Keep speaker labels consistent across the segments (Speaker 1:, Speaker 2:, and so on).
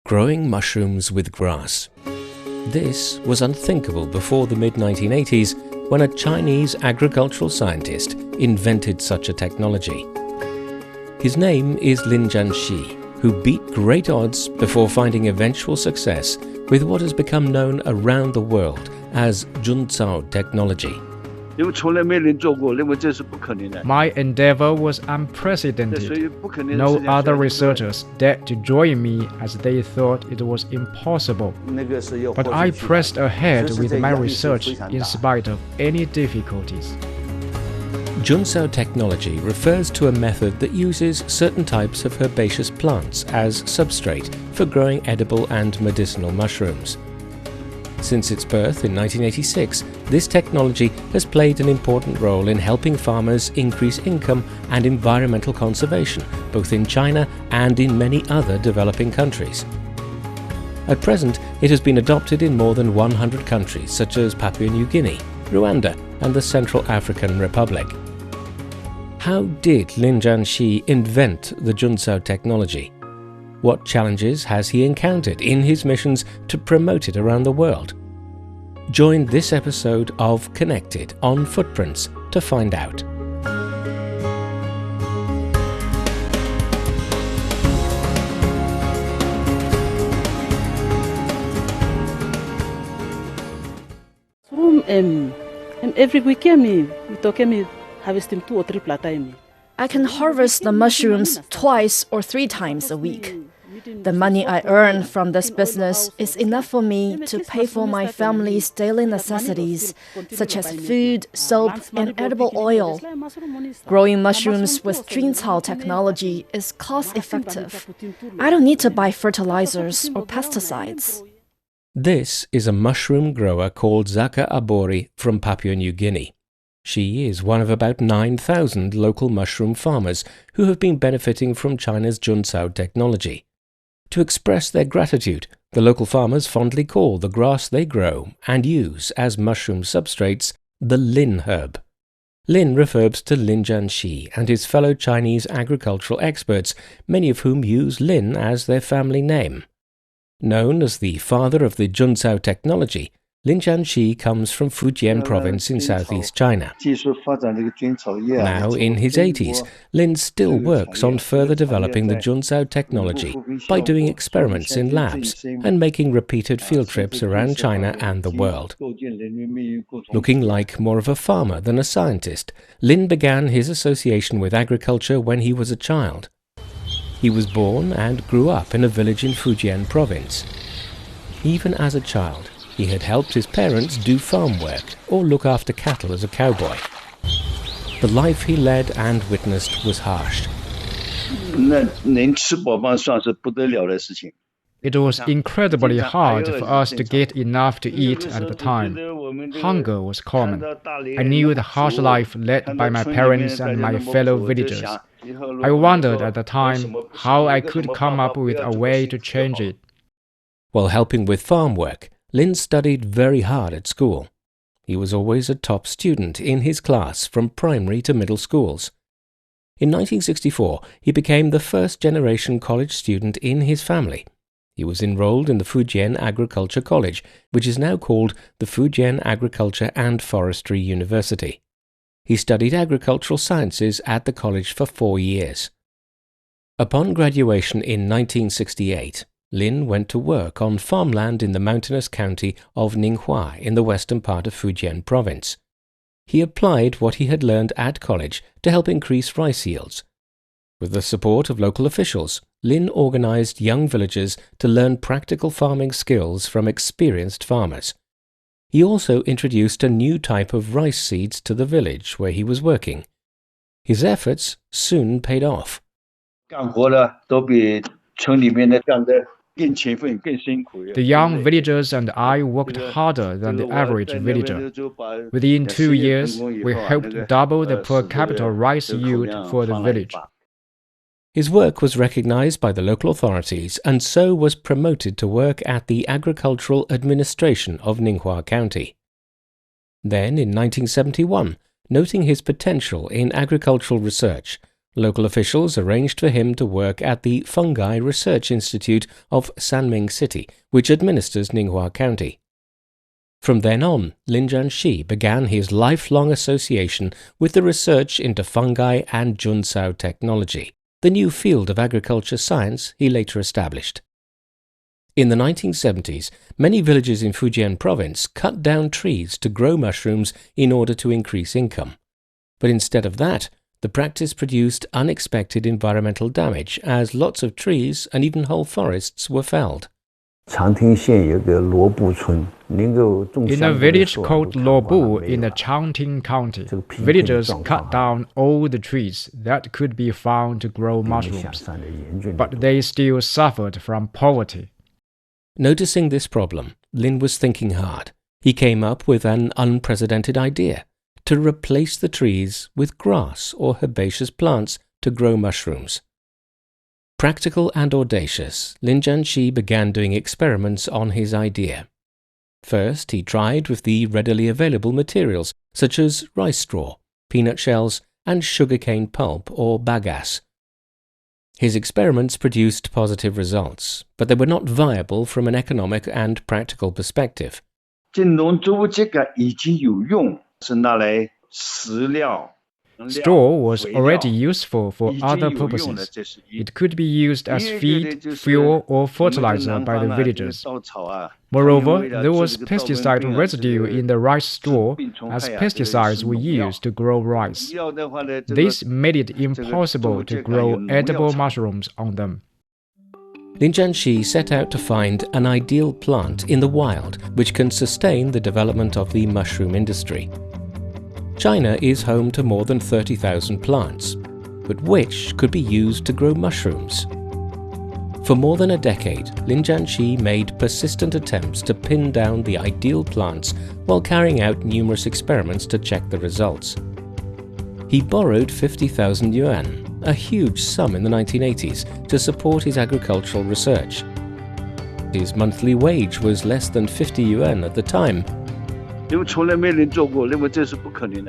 Speaker 1: growing mushrooms with grass. This was unthinkable before the mid-1980s when a Chinese agricultural scientist invented such a technology. His name is Lin Zhanxi, who beat great odds before finding eventual success with what has become known around the world as Juncao technology.
Speaker 2: My endeavor was unprecedented. No other researchers dared to join me as they thought it was impossible. But I pressed ahead with my research in spite of any difficulties.
Speaker 1: Juncao technology refers to a method that uses certain types of herbaceous plants as substrate for growing edible and medicinal mushrooms. Since its birth in 1986, this technology has played an important role in helping farmers increase income and environmental conservation, both in China and in many other developing countries. At present, it has been adopted in more than 100 countries such as Papua New Guinea, Rwanda and the Central African Republic. How did Lin Zhanxi invent the Juncao technology? What challenges has he encountered in his missions to promote it around the world? Join this episode of Connected on Footprints to find out.
Speaker 3: Every weekend, we harvesting 2 or 3 plata.
Speaker 4: I can harvest the mushrooms twice or 3 times a week. The money I earn from this business is enough for me to pay for my family's daily necessities, such as food, soap, and edible oil. Growing mushrooms with Juncao technology is cost-effective. I don't need to buy fertilizers or pesticides.
Speaker 1: This is a mushroom grower called Zaka Abori from Papua New Guinea. She is one of about 9,000 local mushroom farmers who have been benefiting from China's Juncao technology. To express their gratitude, the local farmers fondly call the grass they grow and use as mushroom substrates the Lin herb. Lin refers to Lin Zhanxi and his fellow Chinese agricultural experts, many of whom use Lin as their family name. Known as the father of the Juncao technology, Lin Zhanxi comes from Fujian province in southeast China. Now in his 80s, Lin still works on further developing the Juncao technology by doing experiments in labs and making repeated field trips around China and the world. Looking like more of a farmer than a scientist, Lin began his association with agriculture when he was a child. He was born and grew up in a village in Fujian province. Even as a child, he had helped his parents do farm work or look after cattle as a cowboy. The life he led and witnessed was harsh.
Speaker 2: It was incredibly hard for us to get enough to eat at the time. Hunger was common. I knew the harsh life led by my parents and my fellow villagers. I wondered at the time how I could come up with a way to change it.
Speaker 1: While helping with farm work, Lin studied very hard at school. He was always a top student in his class from primary to middle schools. In 1964, he became the first-generation college student in his family. He was enrolled in the Fujian Agriculture College, which is now called the Fujian Agriculture and Forestry University. He studied agricultural sciences at the college for 4 years. Upon graduation in 1968, Lin went to work on farmland in the mountainous county of Ninghua in the western part of Fujian province. He applied what he had learned at college to help increase rice yields. With the support of local officials, Lin organized young villagers to learn practical farming skills from experienced farmers. He also introduced a new type of rice seeds to the village where he was working. His efforts soon paid off.
Speaker 2: The young villagers and I worked harder than the average villager. Within 2 years, we helped double the per capita rice yield for the village.
Speaker 1: His work was recognized by the local authorities and so was promoted to work at the Agricultural Administration of Ninghua County. Then, in 1971, noting his potential in agricultural research, Local officials arranged for him to work at the Fungi Research Institute of Sanming City, which administers Ninghua County. From then on, Lin Zhanxi began his lifelong association with the research into fungi and Juncao technology, the new field of agriculture science he later established. In the 1970s, many villages in Fujian province cut down trees to grow mushrooms in order to increase income. But instead of that, the practice produced unexpected environmental damage as lots of trees and even whole forests were felled.
Speaker 2: In a village called Luobu in the Changting County, villagers cut down all the trees that could be found to grow mushrooms, but they still suffered from poverty.
Speaker 1: Noticing this problem, Lin was thinking hard. He came up with an unprecedented idea: to replace the trees with grass or herbaceous plants to grow mushrooms. Practical and audacious, Lin Zhanxi began doing experiments on his idea. First, he tried with the readily available materials such as rice straw, peanut shells, and sugarcane pulp or bagasse. His experiments produced positive results, but they were not viable from an economic and practical perspective.
Speaker 2: Straw was already useful for other purposes. It could be used as feed, fuel, or fertilizer by the villagers. Moreover, there was pesticide residue in the rice straw, as pesticides were used to grow rice. This made it impossible to grow edible mushrooms on them.
Speaker 1: Lin Zhanxi set out to find an ideal plant in the wild which can sustain the development of the mushroom industry. China is home to more than 30,000 plants, but which could be used to grow mushrooms? For more than a decade, Lin Zhanxi made persistent attempts to pin down the ideal plants while carrying out numerous experiments to check the results. He borrowed 50,000 yuan, a huge sum in the 1980s, to support his agricultural research. His monthly wage was less than 50 yuan at the time.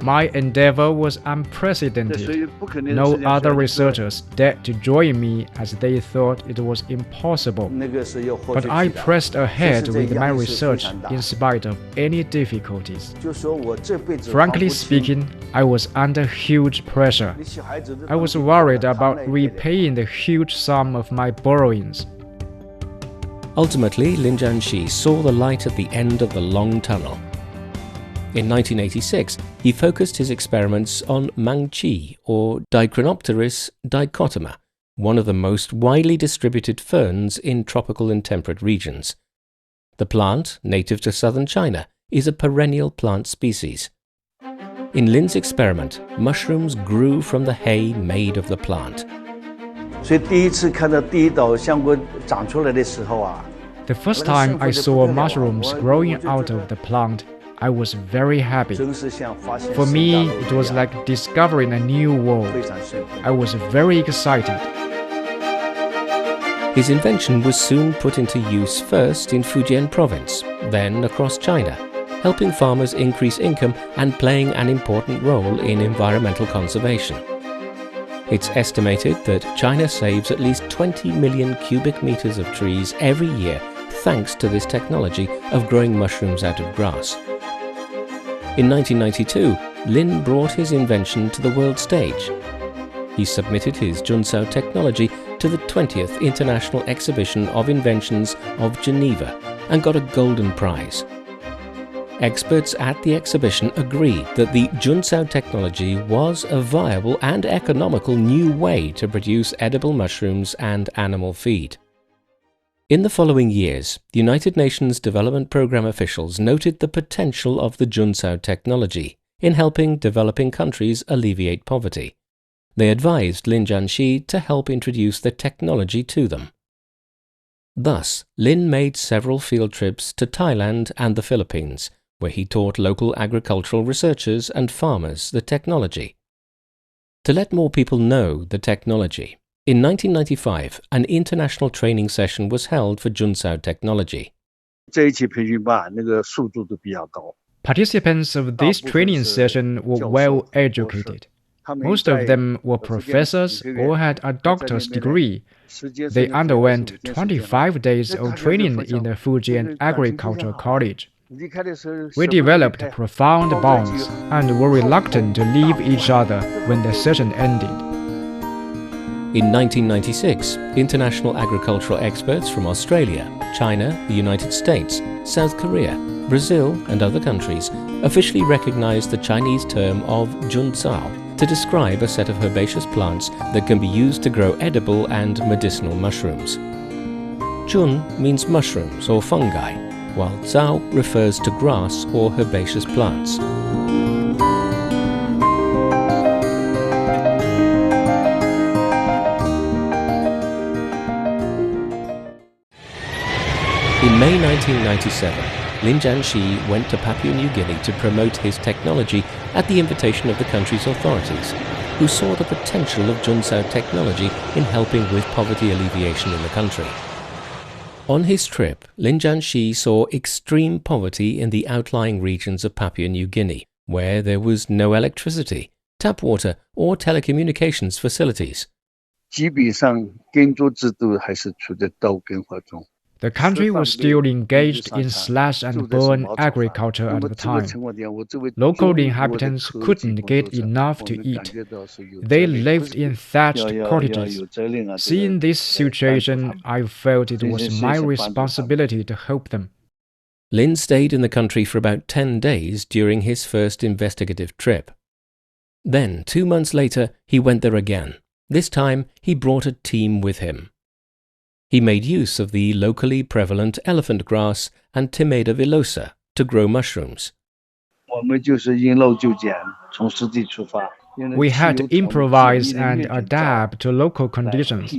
Speaker 2: My endeavor was unprecedented. No other researchers dared to join me as they thought it was impossible. But I pressed ahead with my research in spite of any difficulties. Frankly speaking, I was under huge pressure. I was worried about repaying the huge sum of my borrowings.
Speaker 1: Ultimately, Lin Zhanxi saw the light at the end of the long tunnel. In 1986, he focused his experiments on mangqi, or Dicronopteris dichotoma, one of the most widely distributed ferns in tropical and temperate regions. The plant, native to southern China, is a perennial plant species. In Lin's experiment, mushrooms grew from the hay made of the plant.
Speaker 2: The first time I saw mushrooms growing out of the plant, I was very happy. For me, it was like discovering a new world. I was very excited.
Speaker 1: His invention was soon put into use first in Fujian province, then across China, helping farmers increase income and playing an important role in environmental conservation. It's estimated that China saves at least 20 million cubic meters of trees every year thanks to this technology of growing mushrooms out of grass. In 1992, Lin brought his invention to the world stage. He submitted his Juncao technology to the 20th International Exhibition of Inventions of Geneva and got a golden prize. Experts at the exhibition agreed that the Juncao technology was a viable and economical new way to produce edible mushrooms and animal feed. In the following years, the United Nations Development Programme officials noted the potential of the Juncao technology in helping developing countries alleviate poverty. They advised Lin Zhanxi to help introduce the technology to them. Thus, Lin made several field trips to Thailand and the Philippines, where he taught local agricultural researchers and farmers the technology. To let more people know the technology, in 1995, an international training session was held for Juncao technology.
Speaker 2: Participants of this training session were well educated. Most of them were professors or had a doctor's degree. They underwent 25 days of training in the Fujian Agricultural College. We developed profound bonds and were reluctant to leave each other when the session ended.
Speaker 1: In 1996, international agricultural experts from Australia, China, the United States, South Korea, Brazil and other countries officially recognized the Chinese term of Juncao to describe a set of herbaceous plants that can be used to grow edible and medicinal mushrooms. Jun means mushrooms or fungi, while Zhao refers to grass or herbaceous plants. In May 1997, Lin Zhanxi went to Papua New Guinea to promote his technology at the invitation of the country's authorities, who saw the potential of Juncao technology in helping with poverty alleviation in the country. On his trip, Lin Zhanxi saw extreme poverty in the outlying regions of Papua New Guinea, where there was no electricity, tap water or telecommunications facilities.
Speaker 2: The country was still engaged in slash and burn agriculture at the time. Local inhabitants couldn't get enough to eat. They lived in thatched cottages. Seeing this situation, I felt it was my responsibility to help them.
Speaker 1: Lin stayed in the country for about 10 days during his first investigative trip. Then, 2 months later, he went there again. This time, he brought a team with him. He made use of the locally prevalent elephant grass and Timeda villosa to grow mushrooms.
Speaker 2: We had to improvise and adapt to local conditions.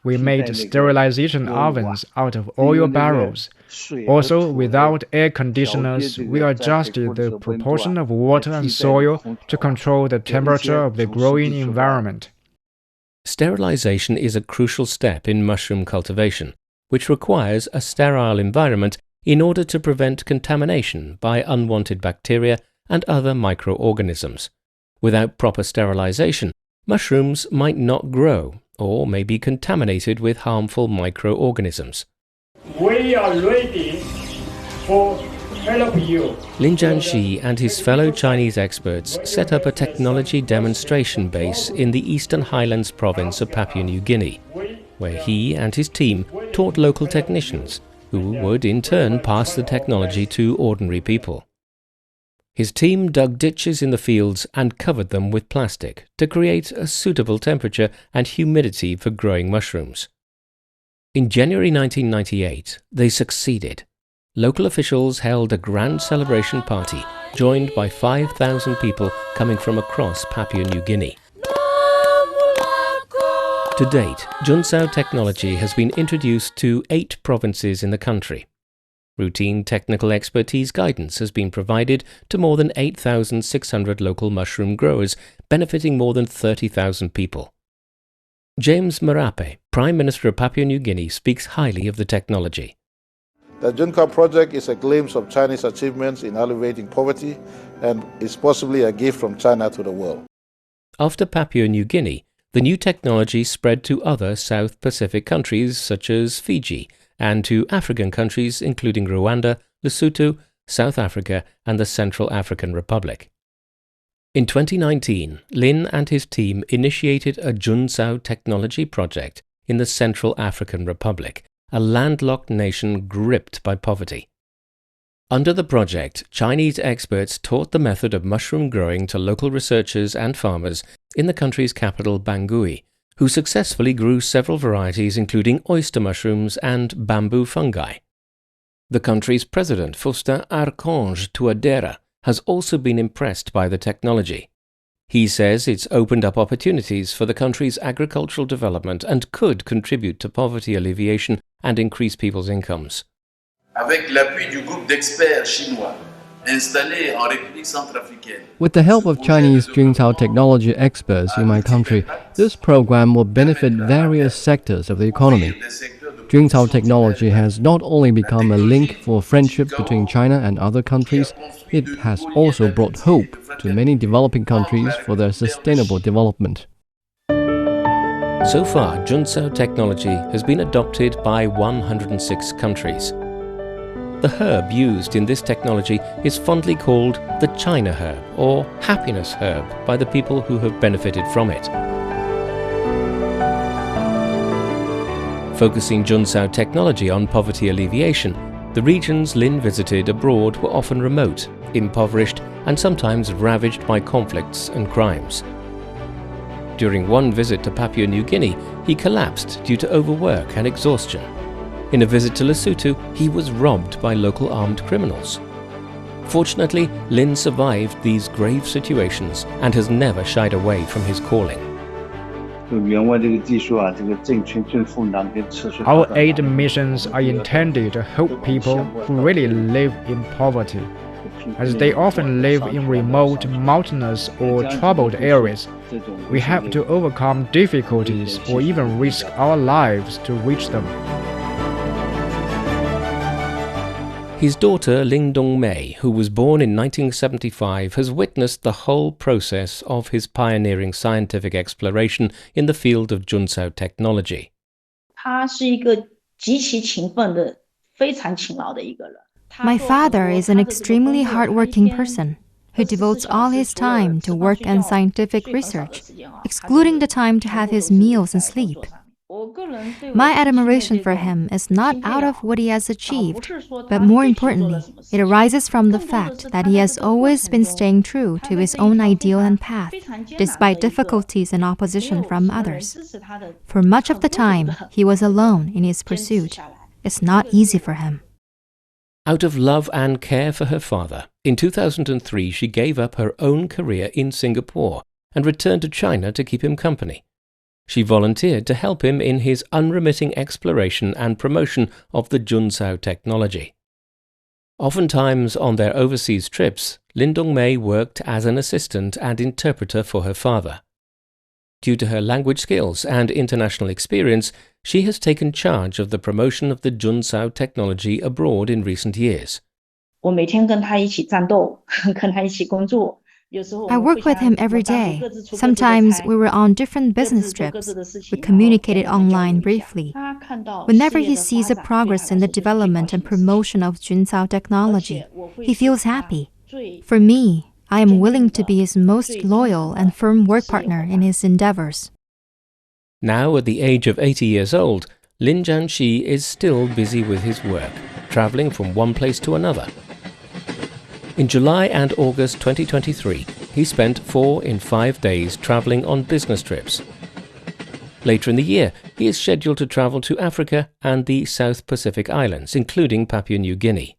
Speaker 2: We made sterilization ovens out of oil barrels. Also, without air conditioners, we adjusted the proportion of water and soil to control the temperature of the growing environment.
Speaker 1: Sterilization is a crucial step in mushroom cultivation, which requires a sterile environment in order to prevent contamination by unwanted bacteria and other microorganisms. Without proper sterilization, mushrooms might not grow or may be contaminated with harmful microorganisms.
Speaker 2: We are ready for help you.
Speaker 1: Lin Zhanxi and his fellow Chinese experts set up a technology demonstration base in the Eastern Highlands province of Papua New Guinea, where he and his team taught local technicians, who would in turn pass the technology to ordinary people. His team dug ditches in the fields and covered them with plastic to create a suitable temperature and humidity for growing mushrooms. In January 1998, they succeeded. Local officials held a grand celebration party, joined by 5,000 people coming from across Papua New Guinea. To date, Juncao technology has been introduced to 8 provinces in the country. Routine technical expertise guidance has been provided to more than 8,600 local mushroom growers, benefiting more than 30,000 people. James Marape, Prime Minister of Papua New Guinea, speaks highly of the technology.
Speaker 5: The Juncao project is a glimpse of Chinese achievements in alleviating poverty and is possibly a gift from China to the world.
Speaker 1: After Papua New Guinea, the new technology spread to other South Pacific countries such as Fiji and to African countries including Rwanda, Lesotho, South Africa and the Central African Republic. In 2019, Lin and his team initiated a Juncao technology project in the Central African Republic, a landlocked nation gripped by poverty. Under the project, Chinese experts taught the method of mushroom growing to local researchers and farmers in the country's capital Bangui, who successfully grew several varieties including oyster mushrooms and bamboo fungi. The country's president, Faustin Archange Touadéra, has also been impressed by the technology. He says it's opened up opportunities for the country's agricultural development and could contribute to poverty alleviation and increase people's incomes.
Speaker 6: Avec l'appui du groupe d'experts chinois installé en République centrafricaine.
Speaker 7: With the help of Chinese Juncao technology experts in my country, this program will benefit various sectors of the economy. Juncao technology has not only become a link for friendship between China and other countries, it has also brought hope to many developing countries for their sustainable development.
Speaker 1: So far, Juncao technology has been adopted by 106 countries. The herb used in this technology is fondly called the China herb or happiness herb by the people who have benefited from it. Focusing Juncao technology on poverty alleviation, the regions Lin visited abroad were often remote, impoverished, and sometimes ravaged by conflicts and crimes. During one visit to Papua New Guinea, he collapsed due to overwork and exhaustion. In a visit to Lesotho, he was robbed by local armed criminals. Fortunately, Lin survived these grave situations and has never shied away from his calling.
Speaker 2: Our aid missions are intended to help people who really live in poverty, as they often live in remote, mountainous or troubled areas. We have to overcome difficulties or even risk our lives to reach them.
Speaker 1: His daughter Lin Zhanxi, who was born in 1975, has witnessed the whole process of his pioneering scientific exploration in the field of Juncao technology.
Speaker 8: My father is an extremely hardworking person who devotes all his time to work and scientific research, excluding the time to have his meals and sleep. My admiration for him is not out of what he has achieved, but more importantly, it arises from the fact that he has always been staying true to his own ideal and path, despite difficulties and opposition from others. For much of the time, he was alone in his pursuit. It's not easy for him.
Speaker 1: Out of love and care for her father, in 2003 she gave up her own career in Singapore and returned to China to keep him company. She volunteered to help him in his unremitting exploration and promotion of the Juncao technology. Oftentimes on their overseas trips, Lin Zhanxi worked as an assistant and interpreter for her father. Due to her language skills and international experience, she has taken charge of the promotion of the Juncao technology abroad in recent years.
Speaker 8: I work with him every day. Sometimes we were on different business trips. We communicated online briefly. Whenever he sees a progress in the development and promotion of Juncao technology, he feels happy. For me, I am willing to be his most loyal and firm work partner in his endeavors.
Speaker 1: Now, at the age of 80 years old, Lin Zhanxi is still busy with his work, traveling from one place to another. In July and August 2023, he spent 4 in 5 days traveling on business trips. Later in the year, he is scheduled to travel to Africa and the South Pacific Islands, including Papua New Guinea.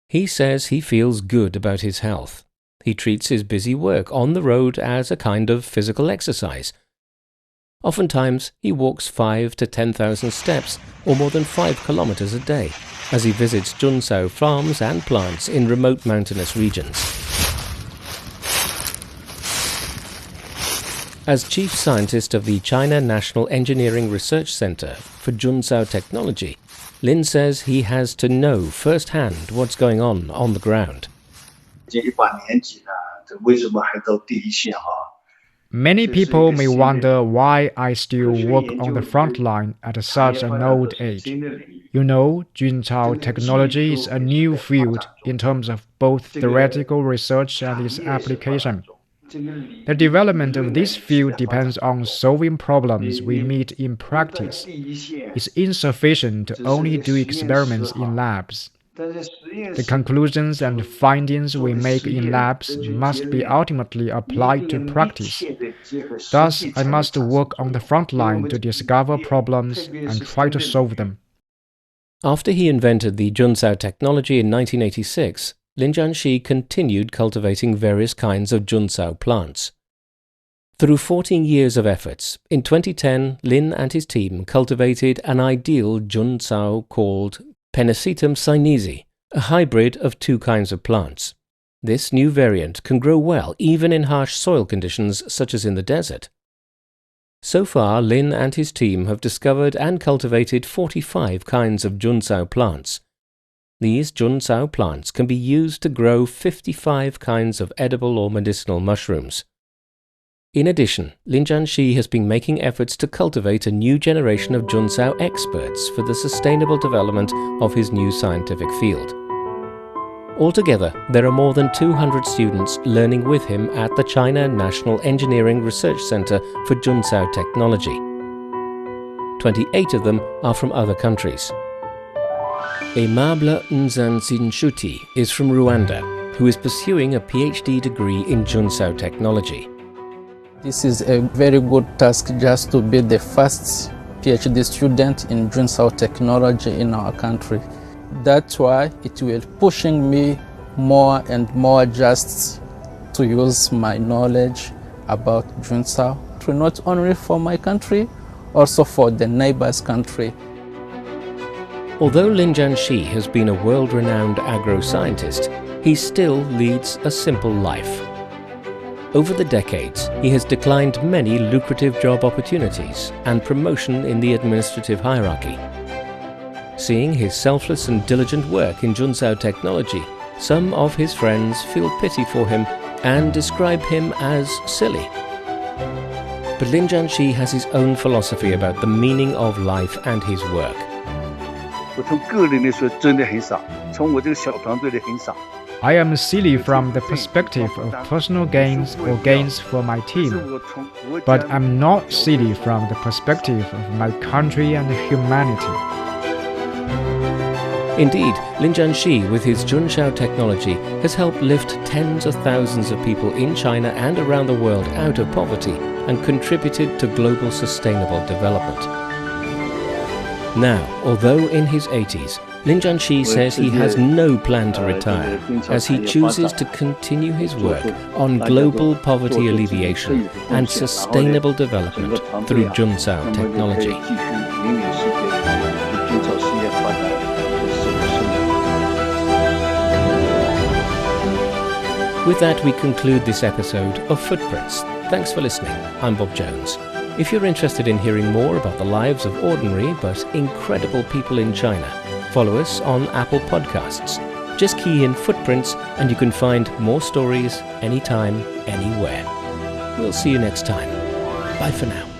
Speaker 1: He says he feels good about his health. He treats his busy work on the road as a kind of physical exercise. Oftentimes, he walks 5 to 10,000 steps, or more than 5 kilometers a day, as he visits Juncao farms and plants in remote mountainous regions. As chief scientist of the China National Engineering Research Center for Juncao Technology, Lin says he has to know firsthand what's going on the ground.
Speaker 2: Many people may wonder why I still work on the front line at such an old age. You know, Juncao technology is a new field in terms of both theoretical research and its application. The development of this field depends on solving problems we meet in practice. It's insufficient to only do experiments in labs. The conclusions and findings we make in labs must be ultimately applied to practice. Thus, I must work on the front line to discover problems and try to solve them.
Speaker 1: After he invented the Juncao technology in 1986, Lin Zhanxi continued cultivating various kinds of Juncao plants. Through 14 years of efforts, in 2010, Lin and his team cultivated an ideal Juncao called Pennisetum sinensis, a hybrid of 2 kinds of plants. This new variant can grow well even in harsh soil conditions such as in the desert. So far, Lin and his team have discovered and cultivated 45 kinds of Juncao plants. These Juncao plants can be used to grow 55 kinds of edible or medicinal mushrooms. In addition, Lin Zhanxi has been making efforts to cultivate a new generation of Juncao experts for the sustainable development of his new scientific field. Altogether, there are more than 200 students learning with him at the China National Engineering Research Center for Juncao Technology. 28 of them are from other countries. Aimable Nzanzinshuti is from Rwanda, who is pursuing a PhD degree in Juncao technology.
Speaker 9: This is a very good task just to be the first PhD student in Juncao technology in our country. That's why it will pushing me more and more just to use my knowledge about Juncao, not only for my country, also for the neighbor's country.
Speaker 1: Although Lin Zhanxi has been a world-renowned agro-scientist, he still leads a simple life. Over the decades, he has declined many lucrative job opportunities and promotion in the administrative hierarchy. Seeing his selfless and diligent work in Juncao technology, some of his friends feel pity for him and describe him as silly. But Lin Zhanxi has his own philosophy about the meaning of life and his work.
Speaker 2: I am silly from the perspective of personal gains or gains for my team, but I'm not silly from the perspective of my country and humanity.
Speaker 1: Indeed, Lin Zhanxi, with his Juncao technology, has helped lift tens of thousands of people in China and around the world out of poverty and contributed to global sustainable development. Now, although in his 80s, Lin Zhanxi says he has no plan to retire, as he chooses to continue his work on global poverty alleviation and sustainable development through Juncao technology. With that, we conclude this episode of Footprints. Thanks for listening. I'm Bob Jones. If you're interested in hearing more about the lives of ordinary but incredible people in China, follow us on Apple Podcasts. Just key in Footprints and you can find more stories anytime, anywhere. We'll see you next time. Bye for now.